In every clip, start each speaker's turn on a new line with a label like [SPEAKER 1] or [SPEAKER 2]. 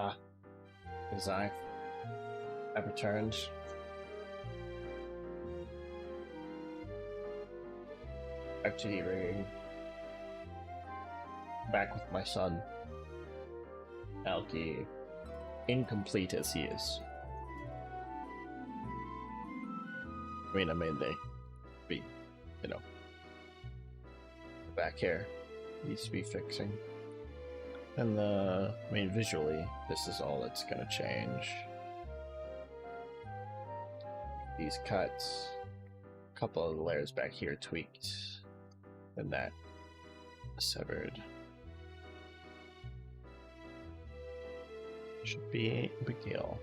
[SPEAKER 1] Ah, as I returned. Live2d ringing. Back with my son. Alki, incomplete as he is. They be, you know, the back hair needs to be fixing. And visually, this is all that's gonna change. These cuts, a couple of the layers back here tweaked, and that severed. Should be a big deal.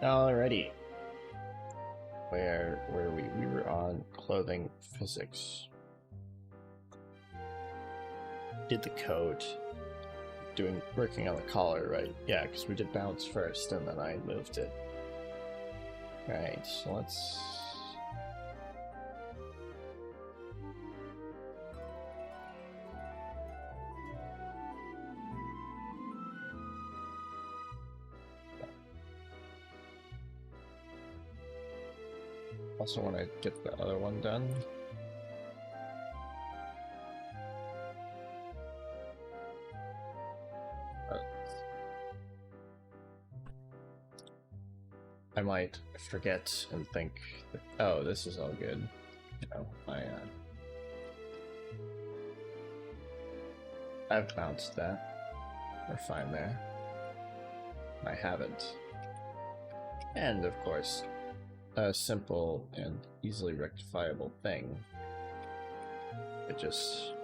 [SPEAKER 1] Alrighty. Where were we? We were on clothing physics. Did the code. Working on the collar, right? Yeah, because we did bounce first and then I moved it. Right, so let's... Also want to get the other one done. I might forget and think, that, oh, this is all good. You know, I've bounced that. We're fine there. I haven't. And of course, a simple and easily rectifiable thing.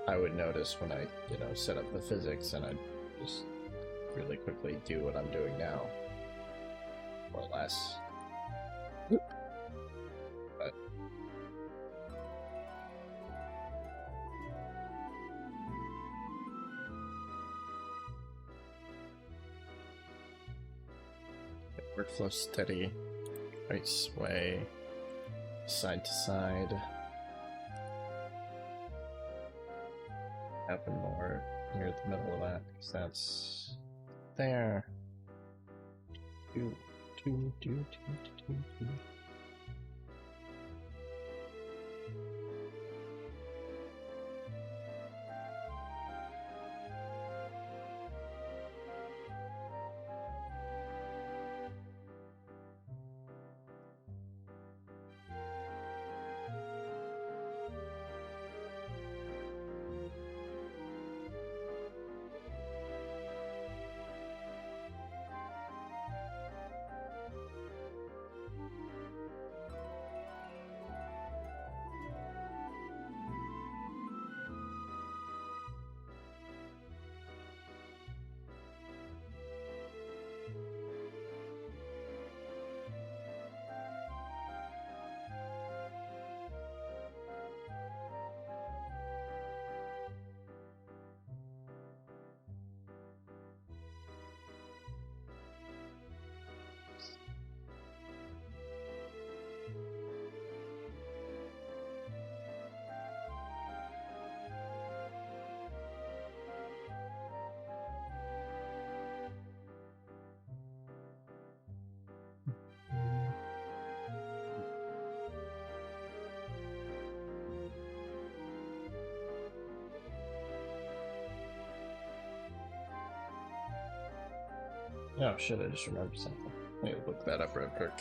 [SPEAKER 1] I would notice when I, set up the physics, and I'd just really quickly do what I'm doing now. More or less. But workflow steady, right sway, side to side. Happen more near the middle of that, because that's there. Do. Oh shit, I just remembered something. I need to look that up real quick.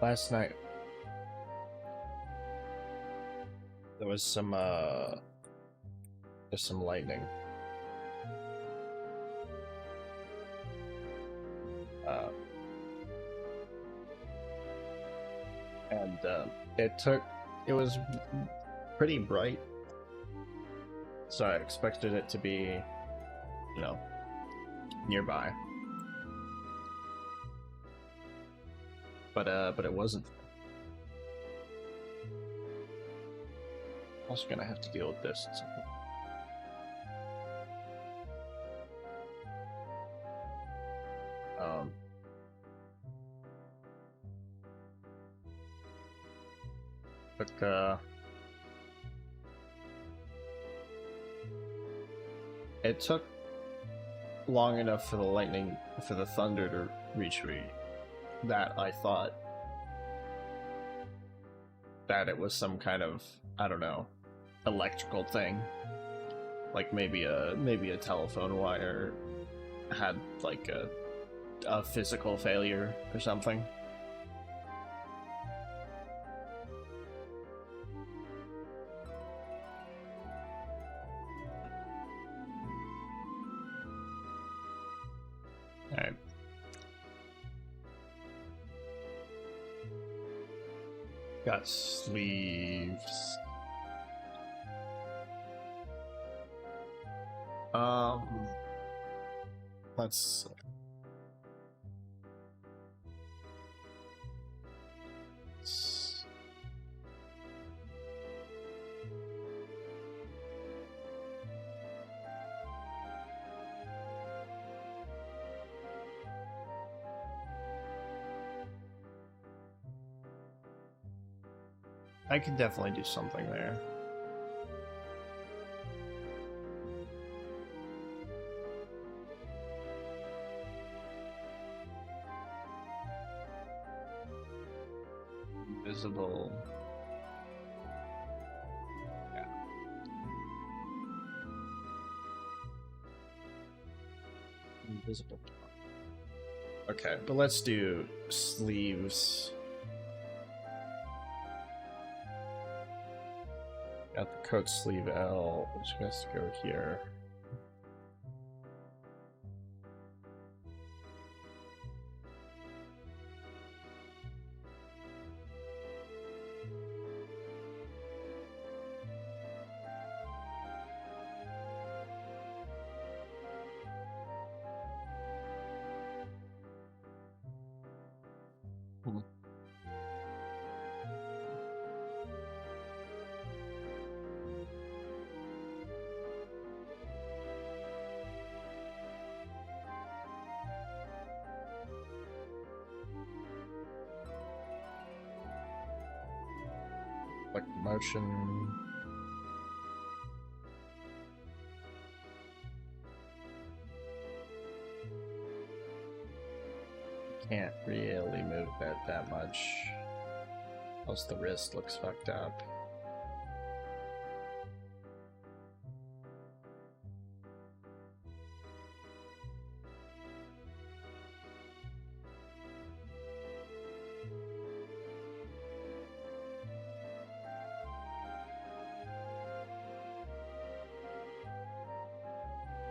[SPEAKER 1] Last night there was some there's some lightning. And it was pretty bright, so I expected it to be, you know, nearby. But it wasn't. I'm also gonna have to deal with this. But it took long enough for the thunder to reach me that I thought that it was some kind of, I don't know, electrical thing. Like maybe a telephone wire had like a physical failure or something. Alright. Got sleeves. Let's I could definitely do something there. Invisible. Yeah. Invisible. Okay, but let's do sleeves. Got the coat sleeve L, which has to go here. Like motion. Can't really move that much. Plus the wrist looks fucked up.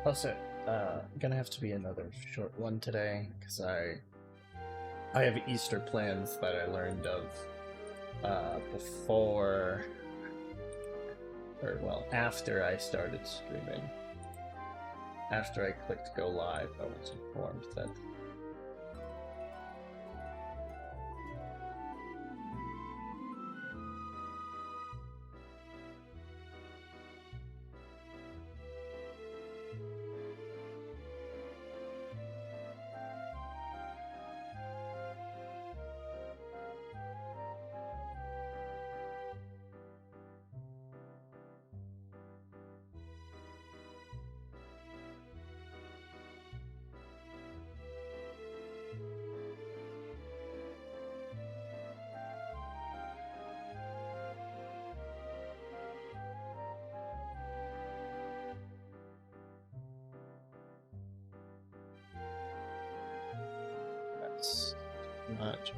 [SPEAKER 1] Also, gonna have to be another short one today because I have Easter plans that I learned of before, or well, after I started streaming. After I clicked go live, I was informed that that's too much.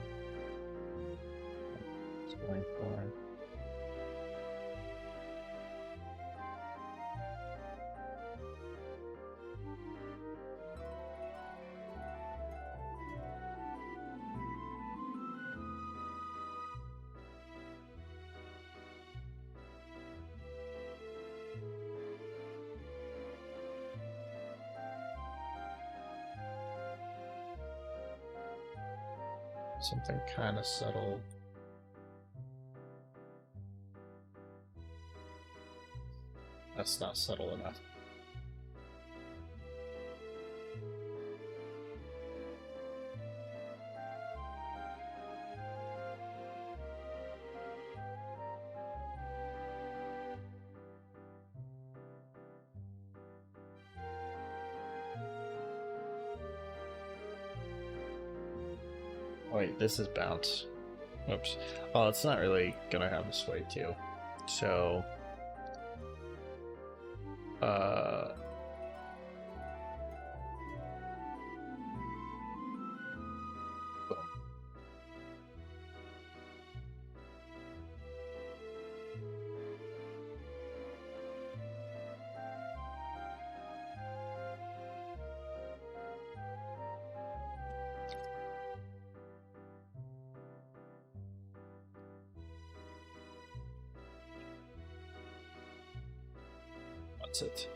[SPEAKER 1] going for. Something kind of subtle. That's not subtle enough. Wait, this is bounce. Oops. Well, it's not really gonna have a sway too. So, that's it.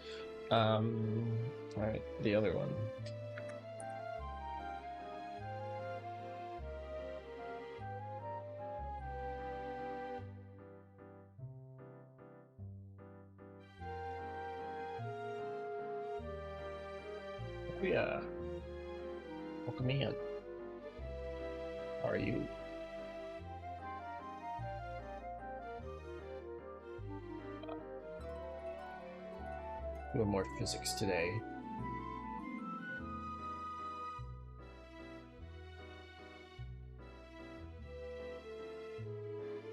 [SPEAKER 1] Alright, the other one. Oh yeah. Welcome in. How are you? A little more physics today.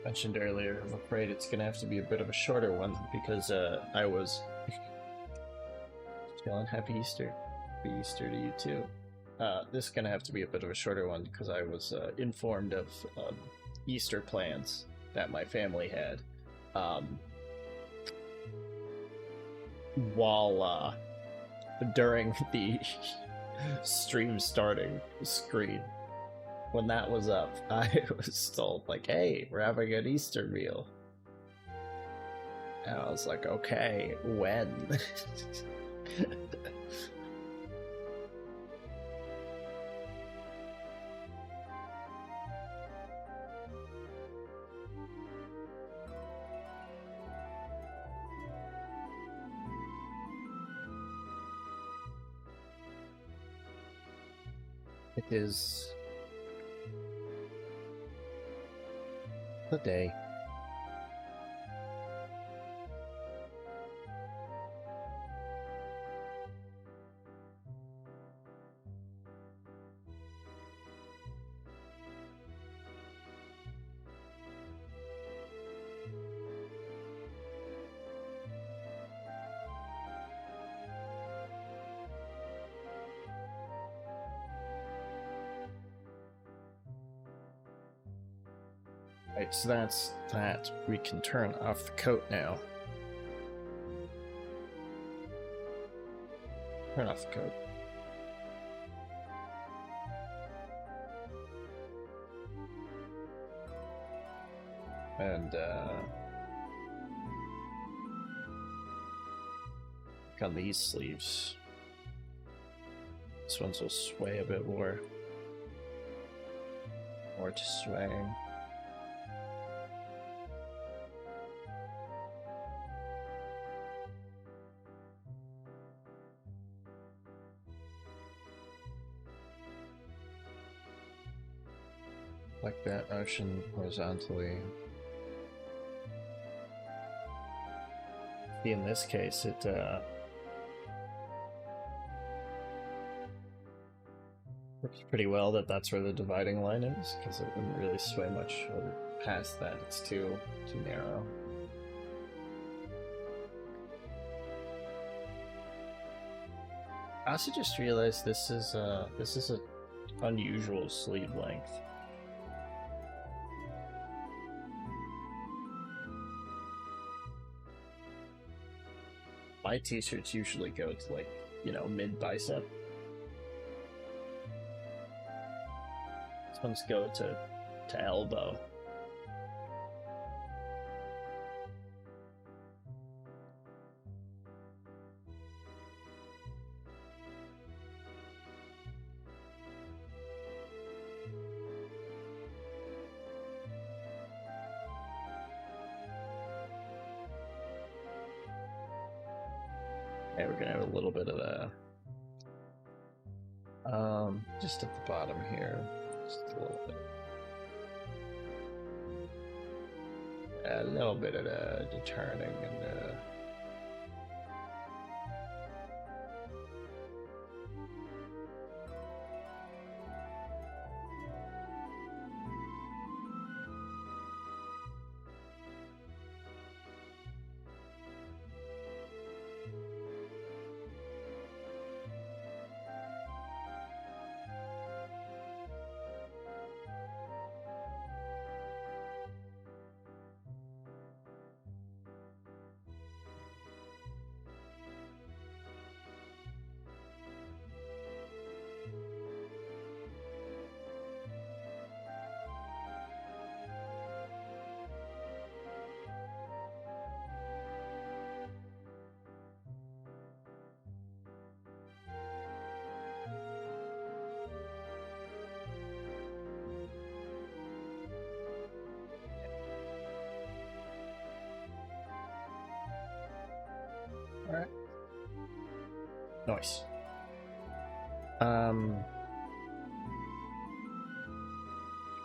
[SPEAKER 1] Mentioned earlier, I'm afraid it's gonna have to be a bit of a shorter one because I was feeling happy Easter. Happy Easter to you too. This is gonna have to be a bit of a shorter one because I was informed of Easter plans that my family had. While during the stream starting screen, when that was up, I was told, like, hey, we're having an Easter meal. And I was like, okay, when? It is the day. Right, so that's that. We can turn off the coat now. Turn off the coat. And on these sleeves. This one's will sway a bit more. More to swaying. Like that motion horizontally. In this case, it works pretty well that that's where the dividing line is, because it wouldn't really sway much past that. It's too narrow. I also just realized this is an unusual sleeve length. my t-shirts usually go to like, you know, mid bicep. This one's go to elbow. Okay, we're gonna have a little bit of the just at the bottom here, just a little bit of the turning and all right. Nice.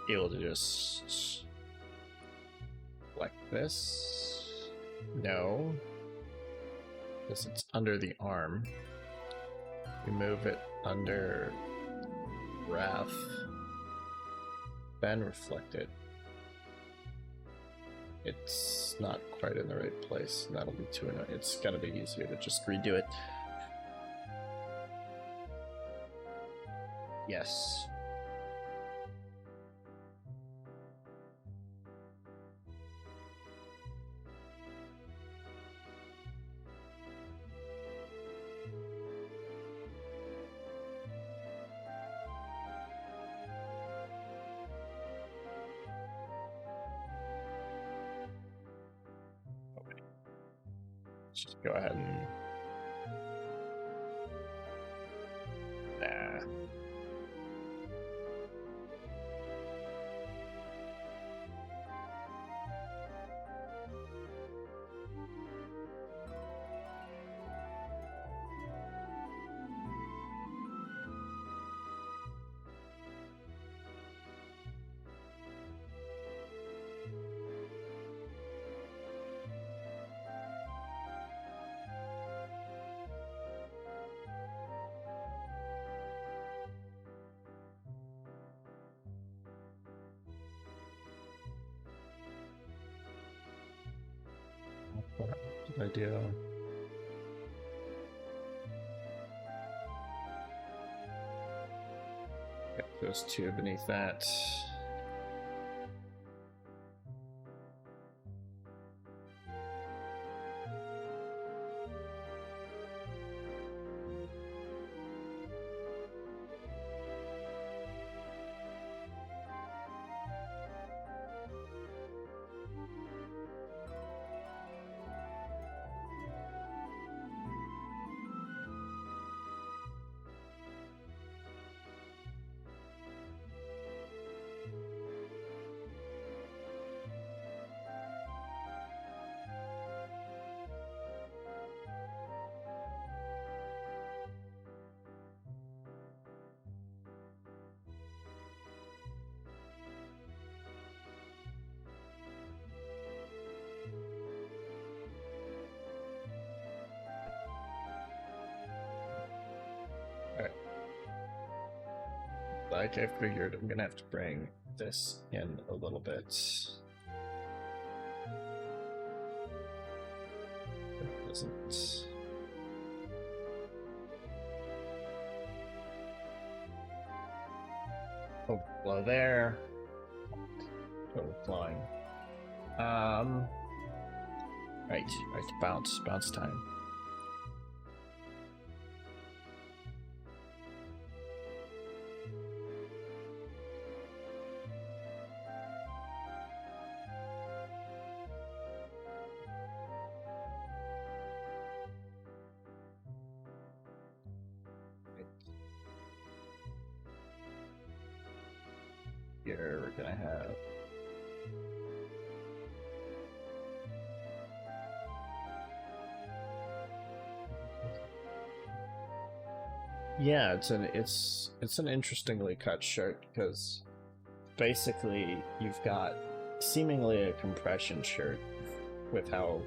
[SPEAKER 1] Able to just like this? No, because it's under the arm. We move it under Wrath, then reflect it. It's not quite in the right place. That'll be too annoying. It's gotta be easier to just redo it. Yes. Let's just go ahead and... Nah. Good idea. Get those two beneath that. Like I figured, I'm gonna have to bring this in a little bit. It doesn't. Oh, below there. Total flying. Right, bounce time. here we're gonna have yeah, it's an interestingly cut shirt because basically you've got seemingly a compression shirt with how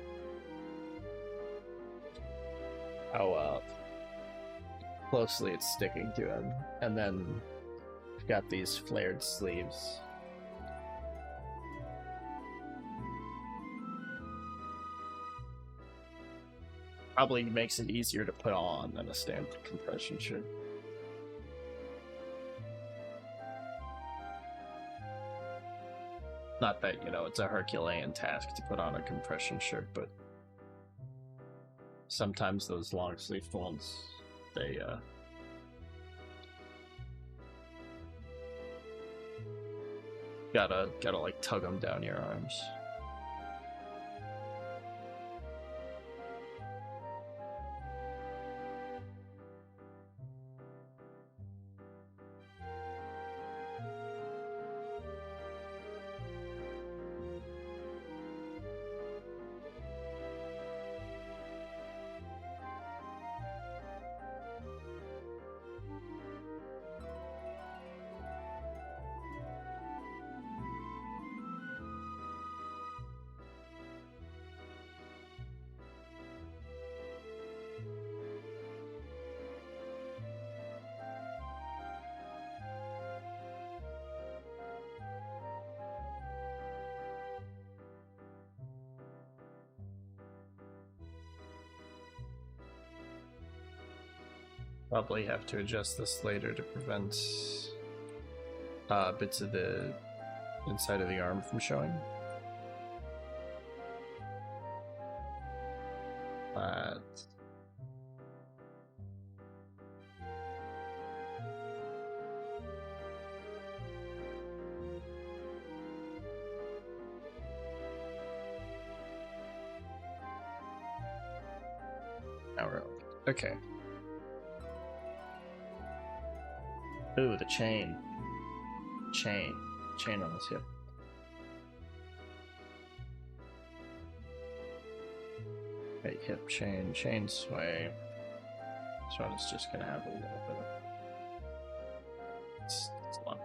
[SPEAKER 1] closely it's sticking to him, and then you've got these flared sleeves. Probably makes it easier to put on than a standard compression shirt. Not that, you know, it's a Herculean task to put on a compression shirt, but sometimes those long sleeve ones, they gotta like tug them down your arms. Probably have to adjust this later to prevent bits of the inside of the arm from showing. But now we're okay. Ooh, the chain on his hip. Right, hip chain sway. This one is just gonna have a little bit of it's a lot.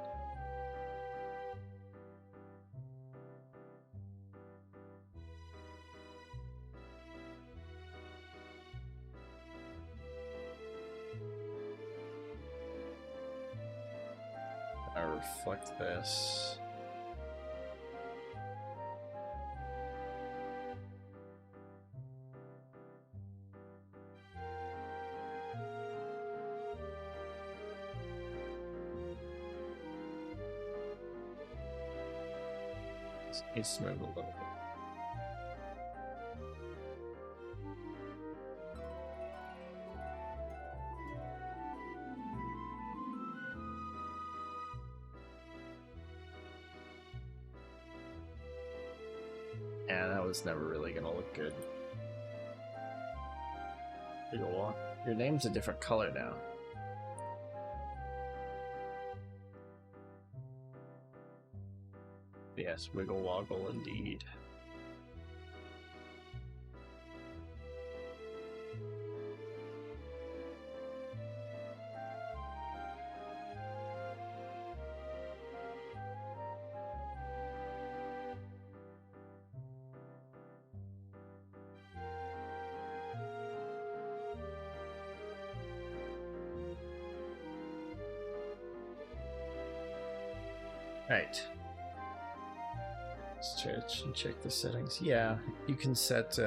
[SPEAKER 1] I reflect this. Needs to move a little bit. Yeah, that was never really gonna look good. Your name's a different color now. Yes, wiggle woggle indeed. Right. Let's check the settings. Yeah, you can set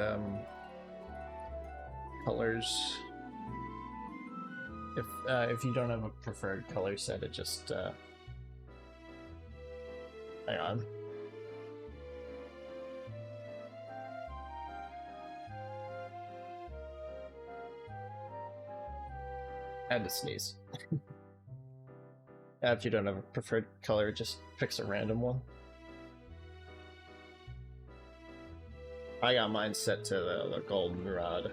[SPEAKER 1] colors. If you don't have a preferred color set, it just hang on. I had to sneeze. If you don't have a preferred color, it just picks a random one. I got mine set to the golden rod.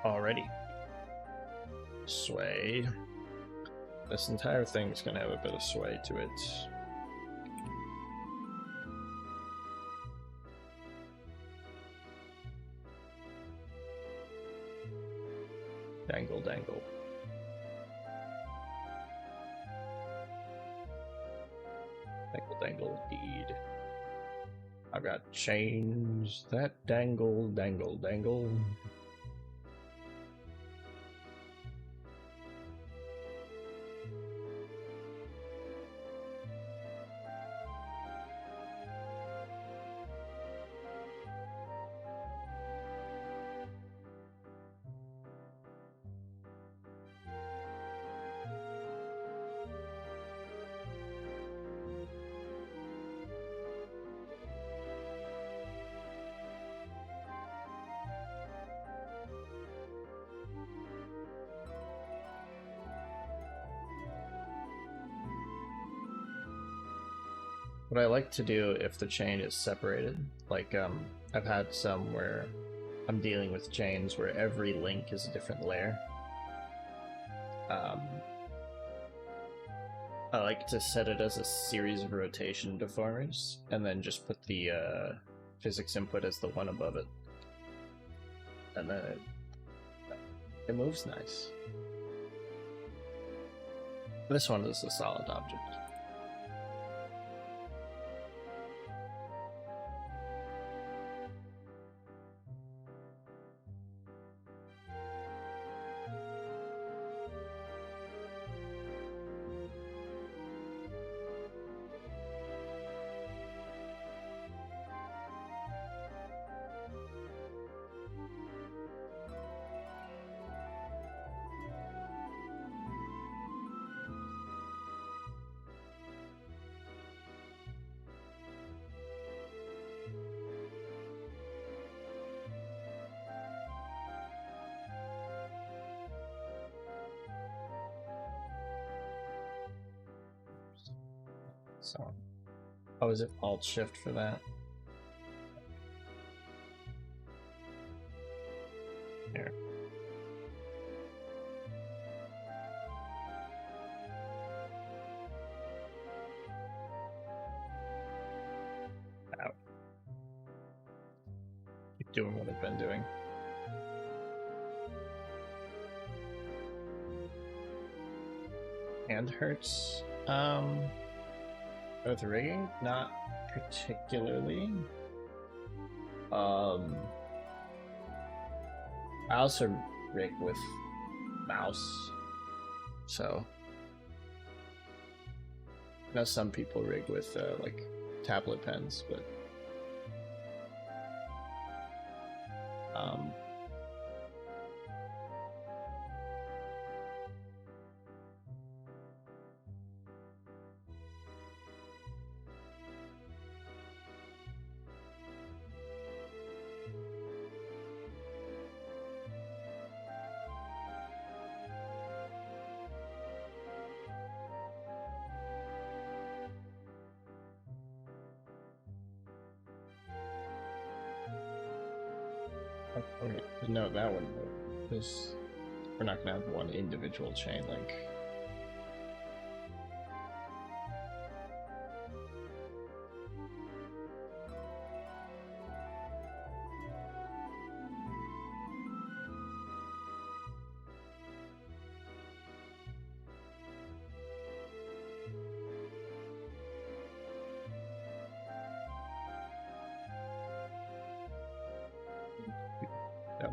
[SPEAKER 1] Already. Sway. This entire thing's gonna have a bit of sway to it. Dangle, dangle. Dangle, dangle, indeed. I got chains that dangle, dangle, dangle. What I like to do if the chain is separated, like I've had some where I'm dealing with chains where every link is a different layer. I like to set it as a series of rotation deformers, and then just put the physics input as the one above it. And then it moves nice. This one is a solid object. So, oh, is it Alt Shift for that? Here. Out. Keep doing what I've been doing. Hand hurts. With rigging, not particularly. I also rig with mouse, so I know some people rig with like tablet pens, but okay. No, that one, because we're not gonna have one individual chain link.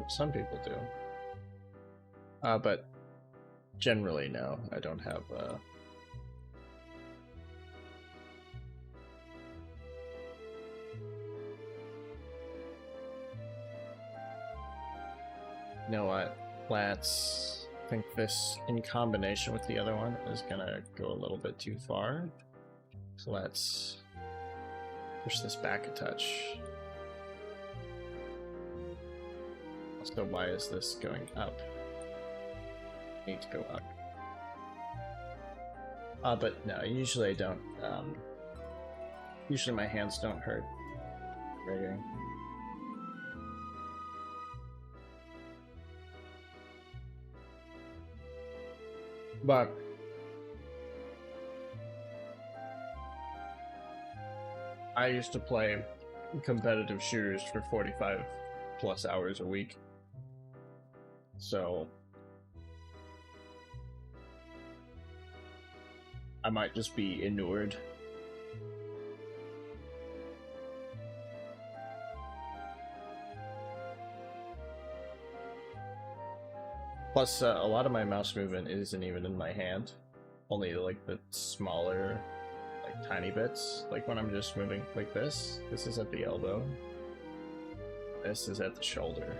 [SPEAKER 1] Some people do. But generally, no. I don't have, You know what? Let's think this in combination with the other one is gonna go a little bit too far. So let's push this back a touch. So why is this going up? Need to go up. But no, usually I don't. Usually my hands don't hurt rigging. But I used to play competitive shooters for 45 plus hours a week. So I might just be inured. Plus, a lot of my mouse movement isn't even in my hand. Only like the smaller, like tiny bits. Like when I'm just moving like this. This is at the elbow. This is at the shoulder.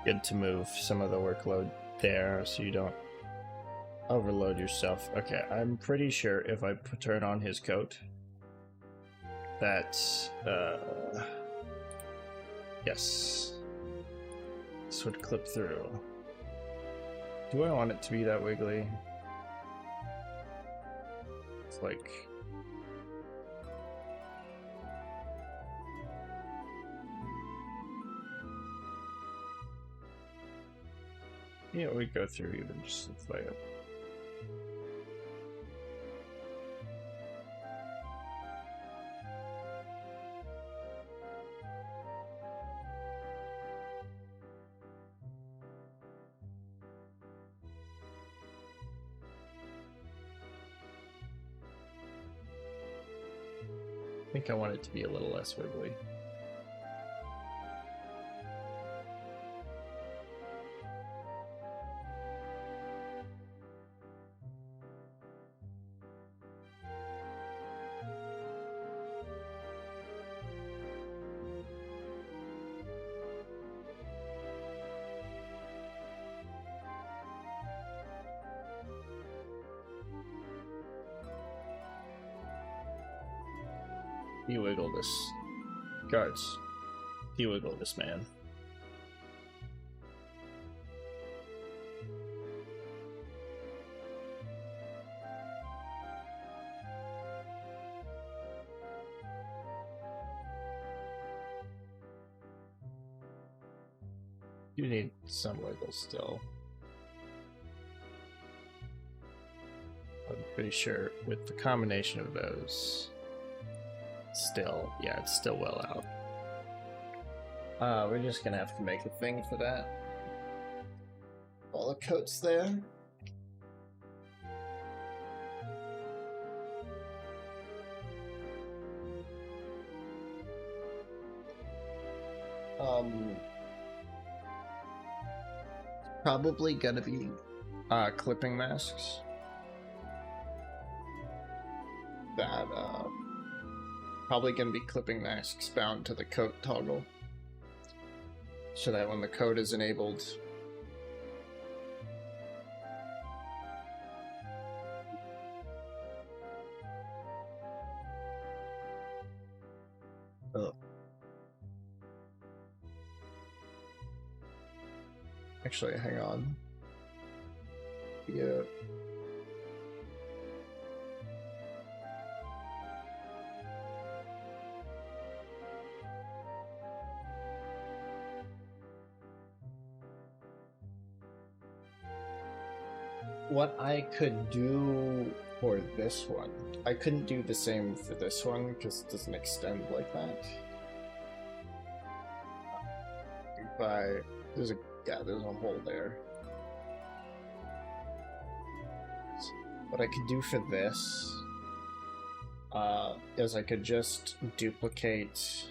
[SPEAKER 1] Good to move some of the workload there so you don't overload yourself. Okay, I'm pretty sure if I turn on his coat that yes, this would clip through. Do I want it to be that wiggly? It's like yeah, we go through even just this way up. I think I want it to be a little less wiggly. You wiggle this. Guards. You wiggle this man. You need some wiggle still. I'm pretty sure with the combination of those, still, yeah, it's still well out. We're just gonna have to make a thing for that. All the coats there. Probably gonna be clipping masks. That probably gonna be clipping masks bound to the coat toggle, so that when the coat is enabled, actually, hang on. Yeah. What I could do for this one, I couldn't do the same for this one because it doesn't extend like that. But there's a hole there. What I could do for this is I could just duplicate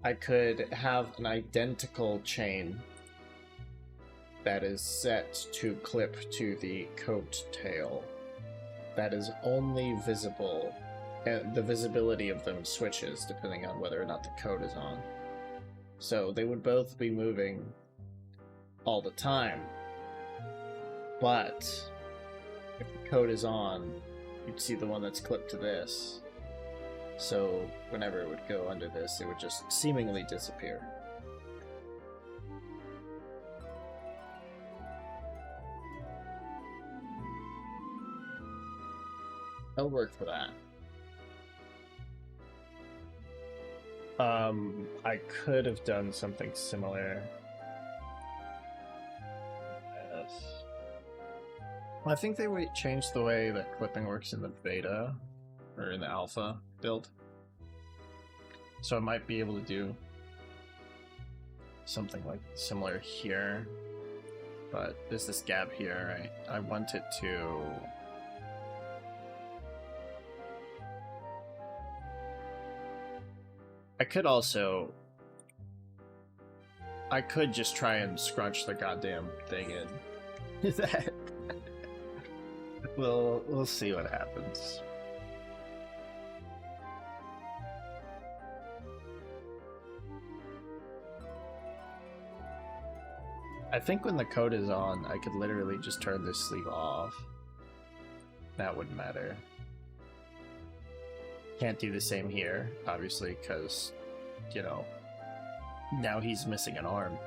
[SPEAKER 1] I could have an identical chain that is set to clip to the coat tail that is only visible, and the visibility of them switches depending on whether or not the coat is on. So they would both be moving all the time, but if the coat is on, you'd see the one that's clipped to this. So whenever it would go under this, it would just seemingly disappear. That'll work for that. I could have done something similar. Yes. I think they changed the way that clipping works in the beta, or in the alpha build. So I might be able to do something like similar here. But there's this gap here, right? I want it to... I could just try and scrunch the goddamn thing in. That we'll see what happens. I think when the coat is on, I could literally just turn this sleeve off. That wouldn't matter. Can't do the same here, obviously, because, you know, now he's missing an arm.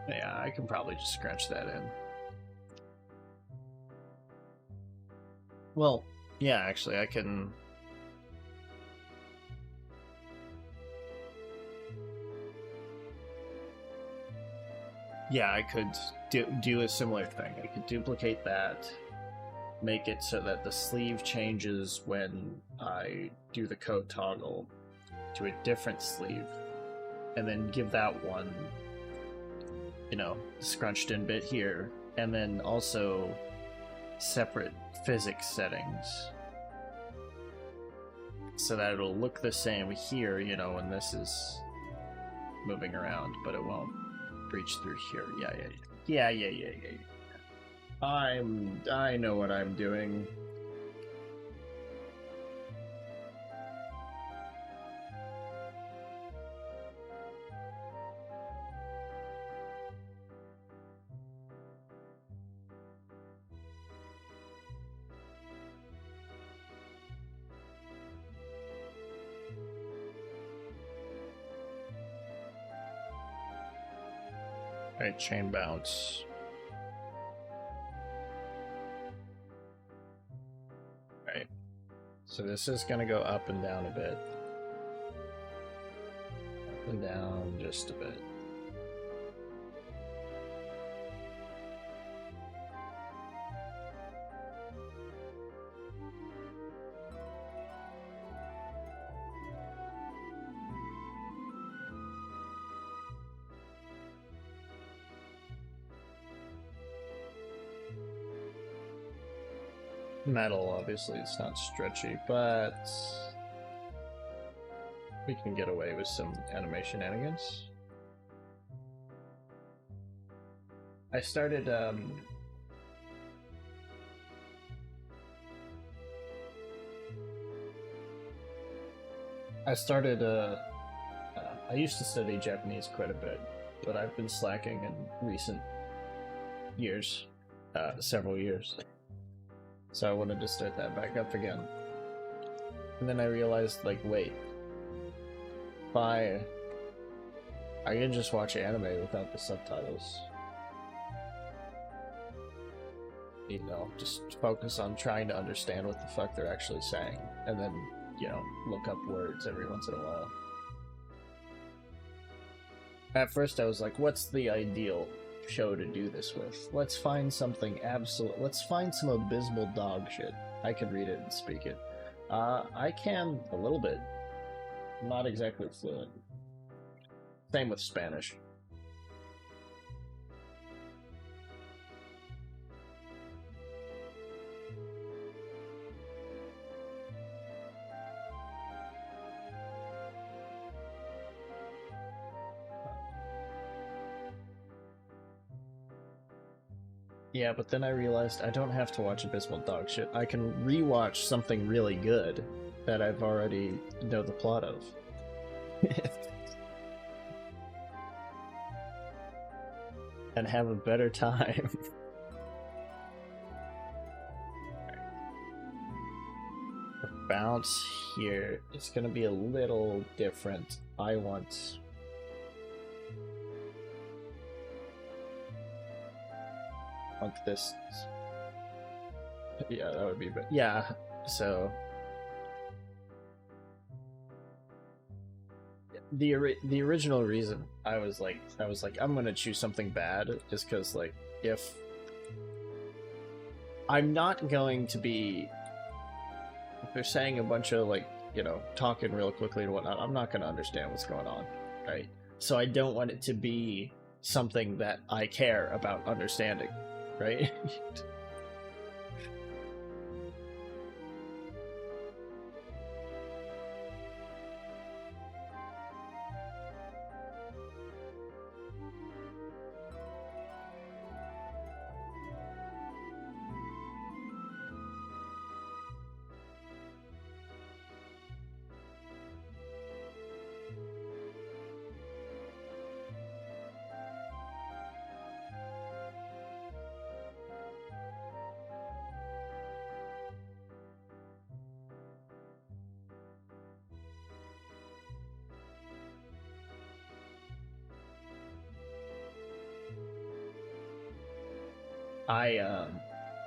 [SPEAKER 1] Yeah, I can probably just scratch that in. Well, yeah, actually, I can... Yeah, I could do a similar thing. I could duplicate that, make it so that the sleeve changes when I do the coat toggle to a different sleeve, and then give that one, you know, scrunched in bit here, and then also separate physics settings so that it'll look the same here, you know, when this is moving around, but it won't breach through here. Yeah. I know what I'm doing. Alright, chain bounce. Alright. So this is gonna go up and down a bit. Up and down just a bit. Metal, obviously, it's not stretchy, but we can get away with some animation shenanigans. I started, I used to study Japanese quite a bit, but I've been slacking in recent years, several years. So I wanted to start that back up again. And then I realized, like, wait. I can just watch anime without the subtitles. You know, just focus on trying to understand what the fuck they're actually saying. And then, you know, look up words every once in a while. At first I was like, what's the ideal show to do this with? Let's find something let's find some abysmal dog shit. I can read it and speak it. I can a little bit. Not exactly fluent. Same with Spanish. Yeah, but then I realized I don't have to watch abysmal dog shit. I can rewatch something really good that I've already know the plot of. And have a better time. The bounce here is gonna be a little different. I want this. Yeah, that would be better. Yeah, so the original reason I was like I'm gonna choose something bad just because like if I'm not going to be, if they're saying a bunch of like, you know, talking real quickly and whatnot, I'm not gonna understand what's going on, right? So I don't want it to be something that I care about understanding, right?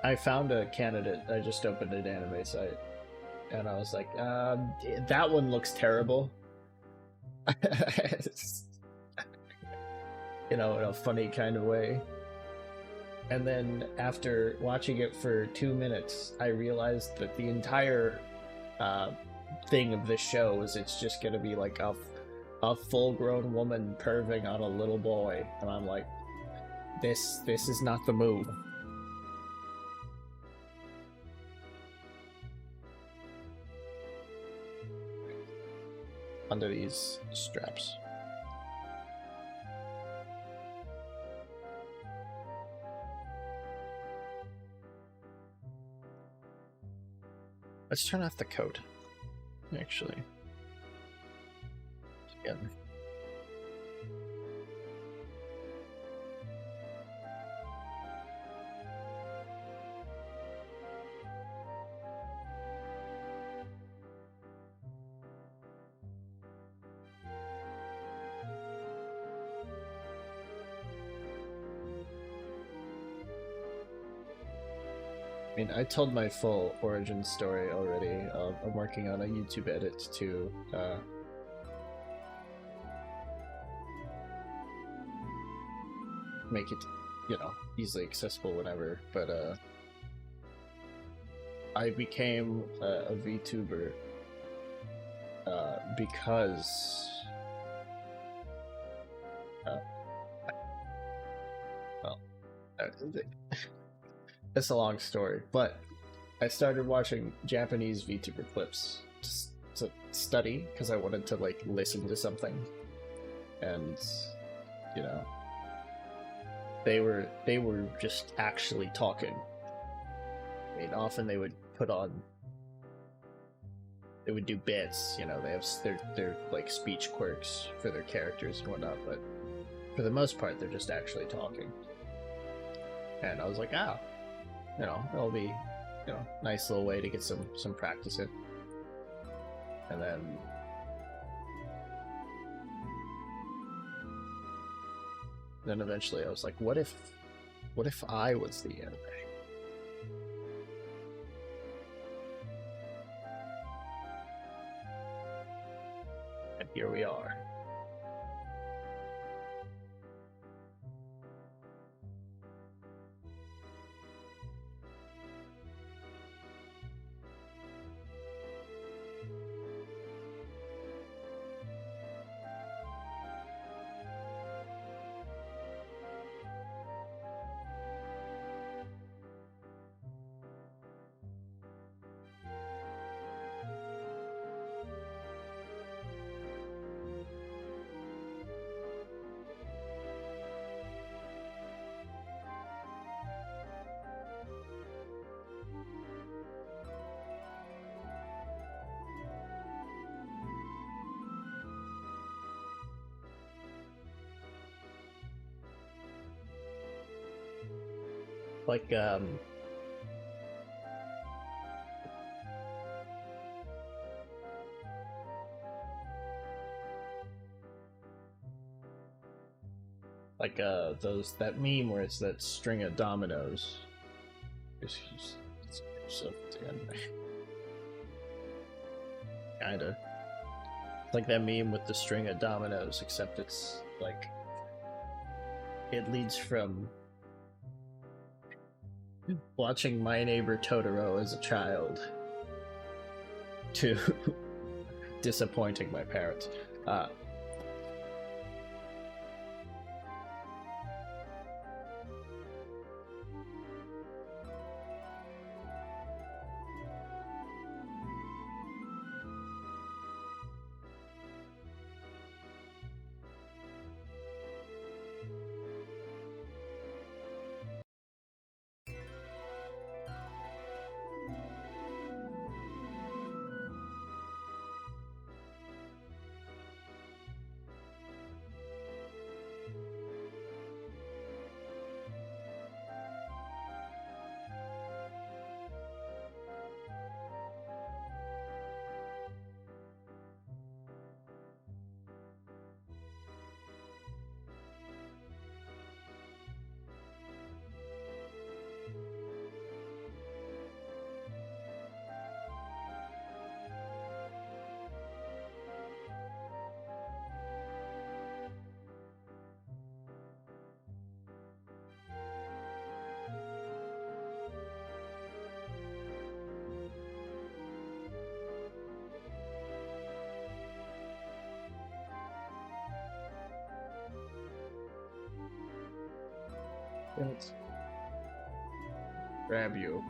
[SPEAKER 1] I found a candidate. I just opened an anime site, and I was like, that one looks terrible. You know, in a funny kind of way. And then after watching it for 2 minutes, I realized that the entire thing of this show is it's just gonna be like a full-grown woman perving on a little boy, and I'm like, this is not the move. Under these straps. Let's turn off the coat, actually. Again. I mean, I told my full origin story already. I'm working on a YouTube edit to make it, you know, easily accessible whenever. But I became a VTuber because well, it's a long story, but I started watching Japanese VTuber clips to study because I wanted to like listen to something, and you know, they were just actually talking. I mean, often they would do bits, you know, they have their like speech quirks for their characters and whatnot, but for the most part they're just actually talking. And I was like, ah, you know, it'll be, you know, nice little way to get some practice in. And then eventually I was like, what if I was the anime? And here we are. Like that meme where it's that string of dominoes. Kinda. It's like that meme with the string of dominoes, except it's like it leads from watching My Neighbor Totoro as a child to disappointing my parents. Let's grab you.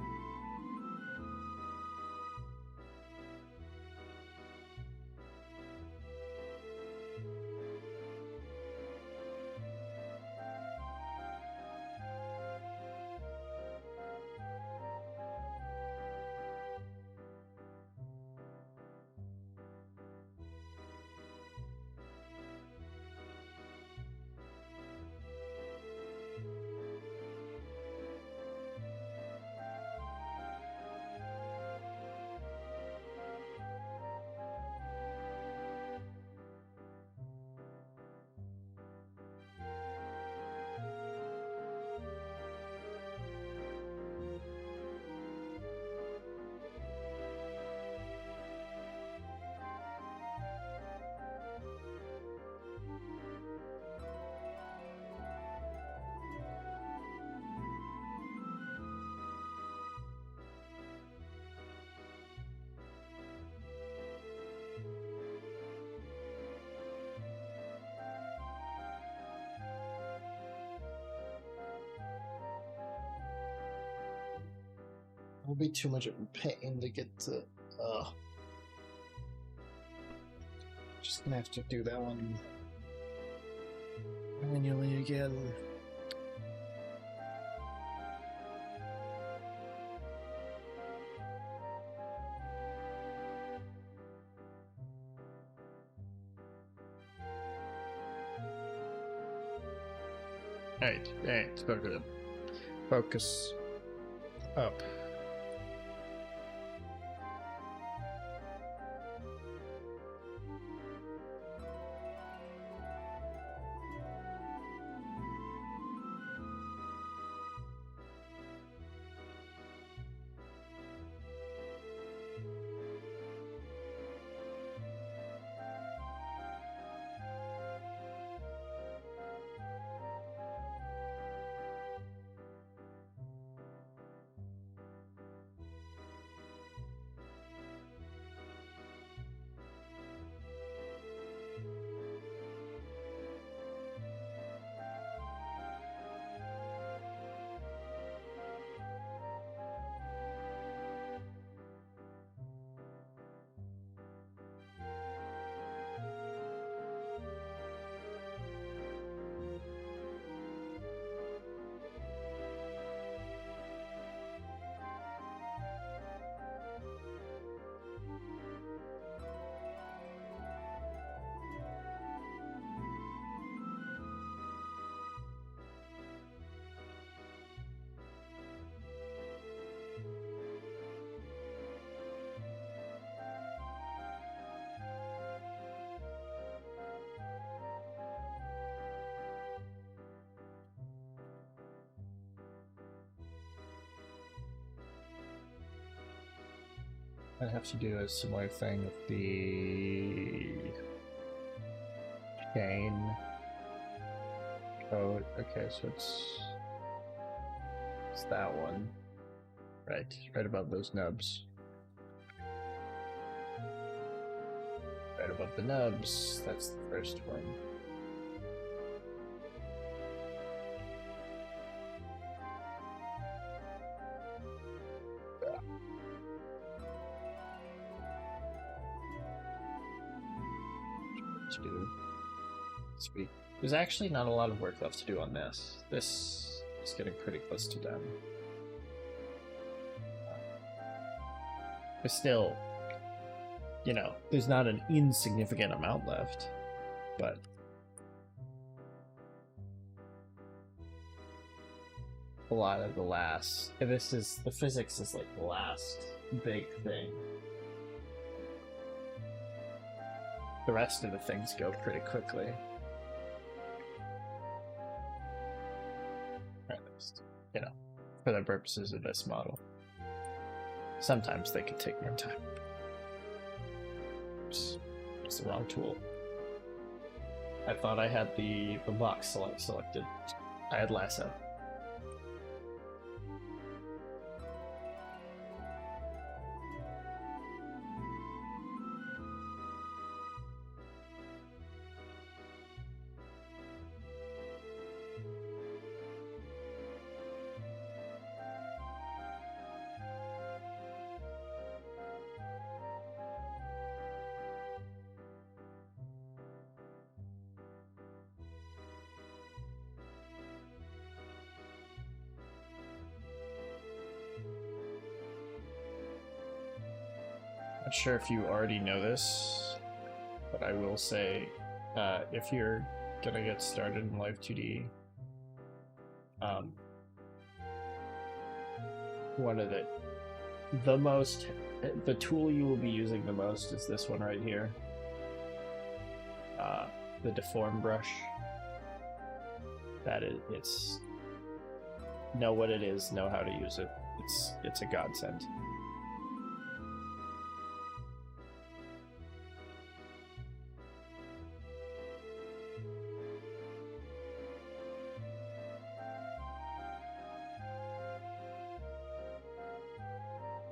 [SPEAKER 1] It'll be too much of a pain to get to. Just gonna have to do that one manually again. Alright, let's go to the focus up. I have to do a similar thing with the chain code. Okay, so it's that one. Right above those nubs. Right above the nubs, that's the first one. To do. Sweet. There's actually not a lot of work left to do on this. This is getting pretty close to done. But still, you know, there's not an insignificant amount left, but a lot of the last. This is the physics is like the last big thing. The rest of the things go pretty quickly. At least, you know, for the purposes of this model. Sometimes they could take more time. Oops, it's the wrong tool. I thought I had the box selected. I had lasso. Not sure if you already know this, but I will say, if you're gonna get started in Live2d, one of the tool you will be using the most is this one right here, the deform brush. It's know what it is, know how to use it. It's a godsend.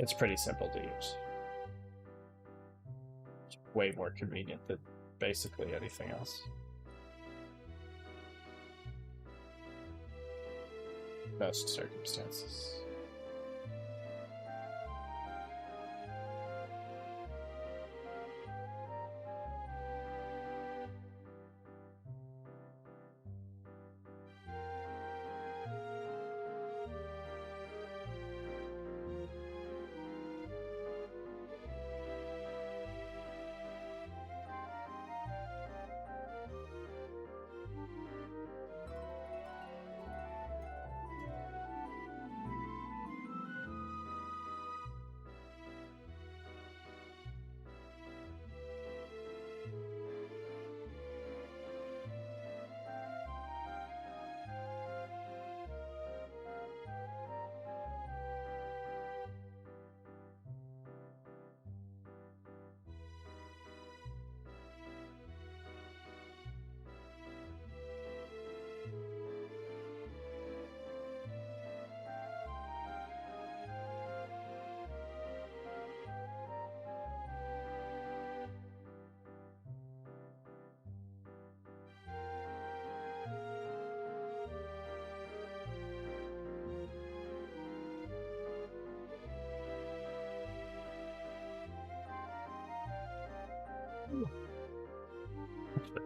[SPEAKER 1] It's pretty simple to use. It's way more convenient than basically anything else. Most circumstances.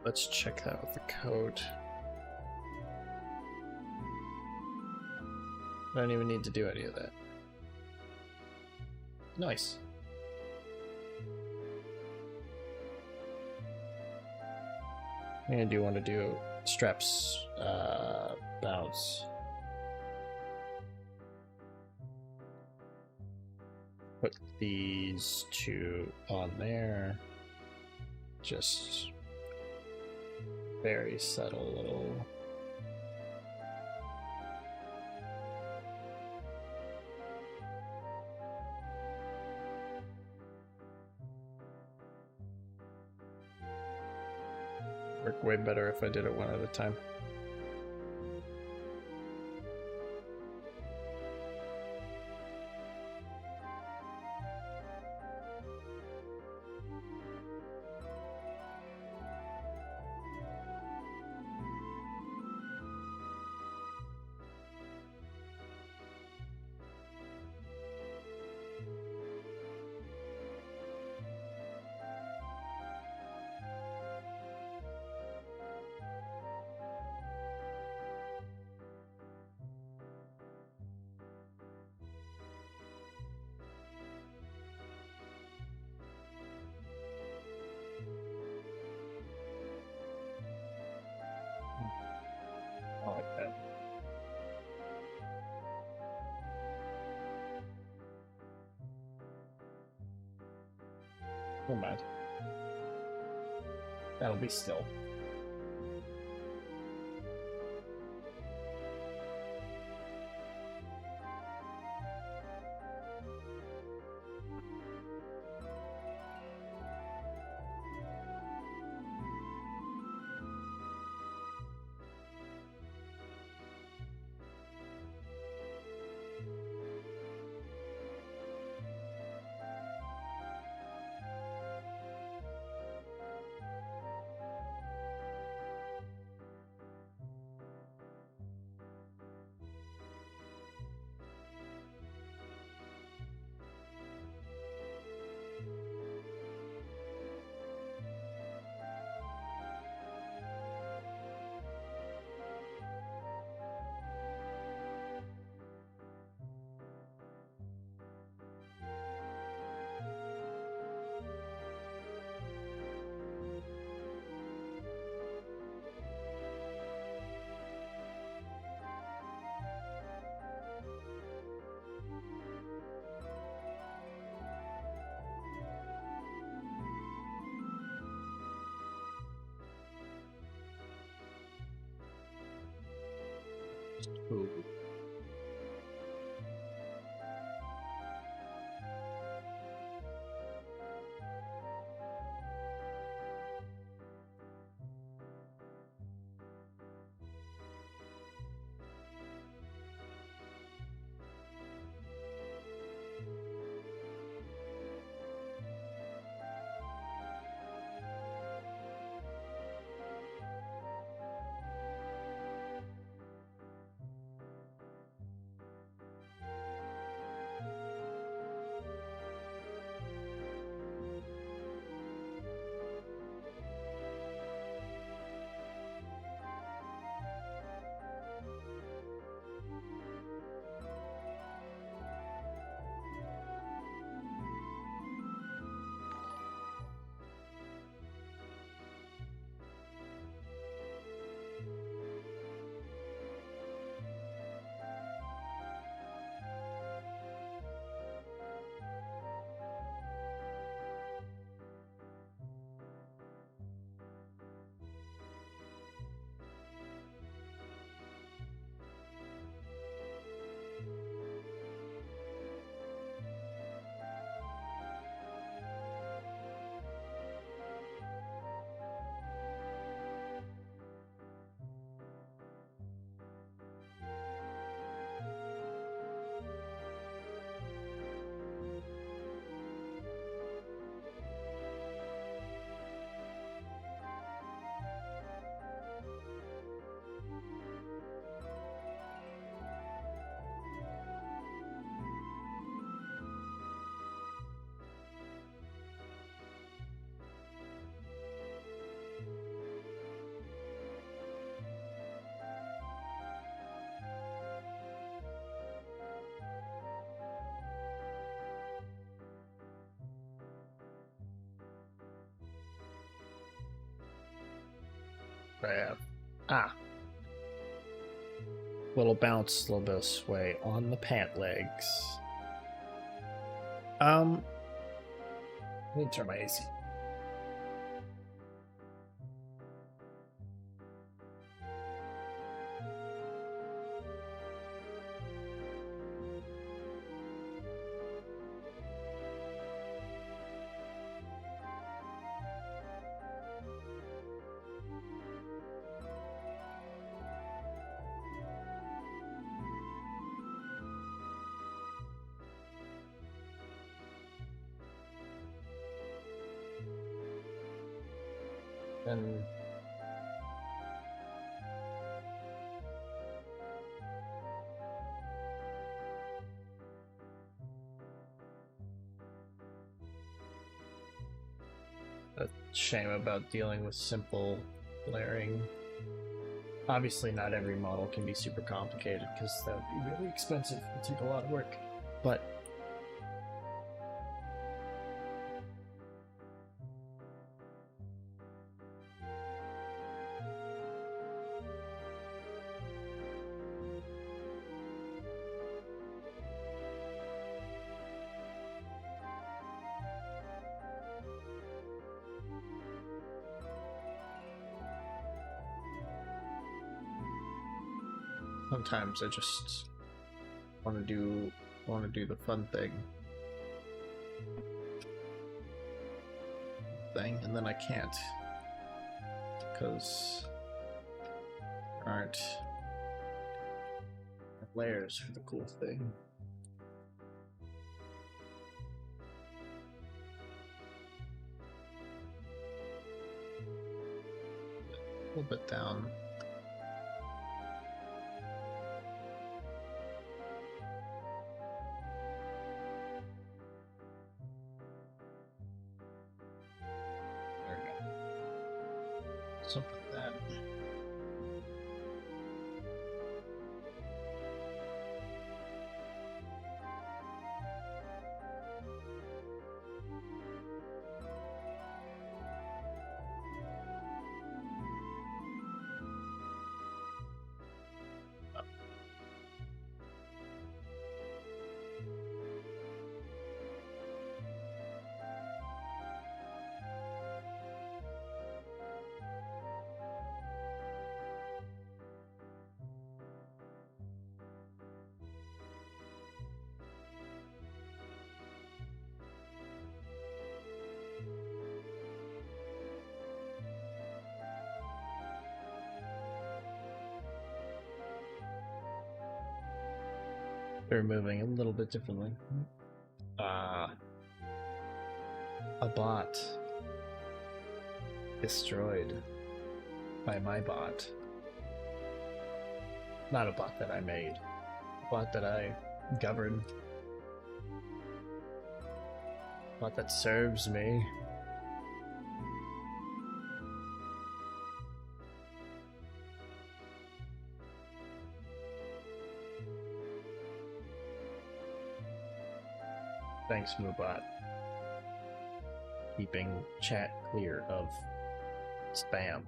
[SPEAKER 1] Let's check that with the code. I don't even need to do any of that. Nice. And I do want to do straps bounce. Put these two on there. Just very subtle little.
[SPEAKER 2] work way better if I did it one at a time. I like that. Never mind. That'll be still. Ooh. Little bounce, little bit of sway on the pant legs. Let me turn my AC. and a shame about dealing with simple layering. Obviously not every model can be super complicated because that would be really expensive and take a lot of work, but sometimes I just want to do the fun thing, and then I can't because there aren't layers for the cool thing. A little bit down. Something like that. They're moving a little bit differently. A bot destroyed by my bot. Not a bot that I made. A bot that I govern. A bot that serves me. Thanks, Moobot. Keeping chat clear of spam.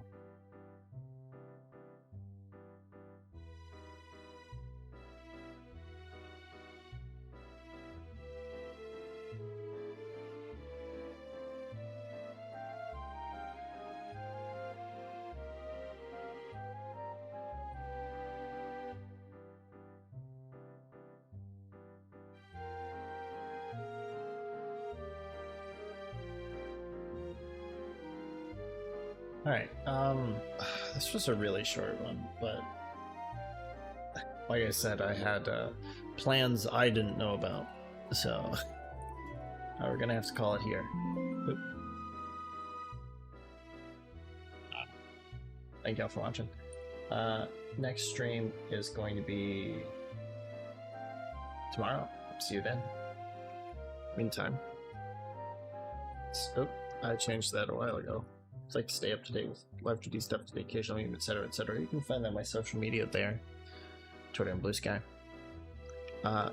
[SPEAKER 2] Alright, this was a really short one, but like I said, I had plans I didn't know about, so we're gonna have to call it here. Oop. Thank y'all for watching. Next stream is going to be tomorrow. See you then. Meantime, I changed that a while ago. I'd like to stay up to date with Live2d stuff, to the occasional meme, etc., etc. You can find that on my social media there, Twitter and Blue Sky. Find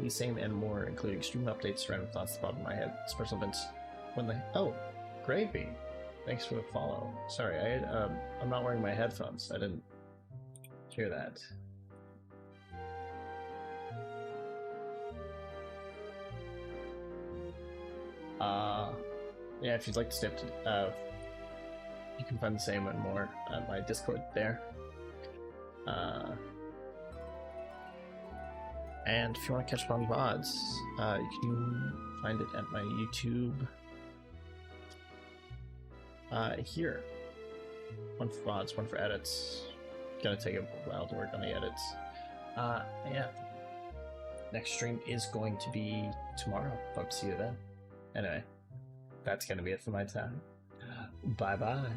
[SPEAKER 2] the same and more, including stream updates, random thoughts at the bottom of my head, special events when they. Oh, Gravy, thanks for the follow. Sorry, I'm not wearing my headphones. I didn't hear that. Yeah, if you'd like to stay up to, you can find the same and more on my Discord there. And if you want to catch up on VODs, you can find it at my YouTube here. One for VODs, one for edits. Gonna take a while to work on the edits. Yeah. Next stream is going to be tomorrow. Hope to see you then. Anyway, that's gonna be it for my time. Bye bye.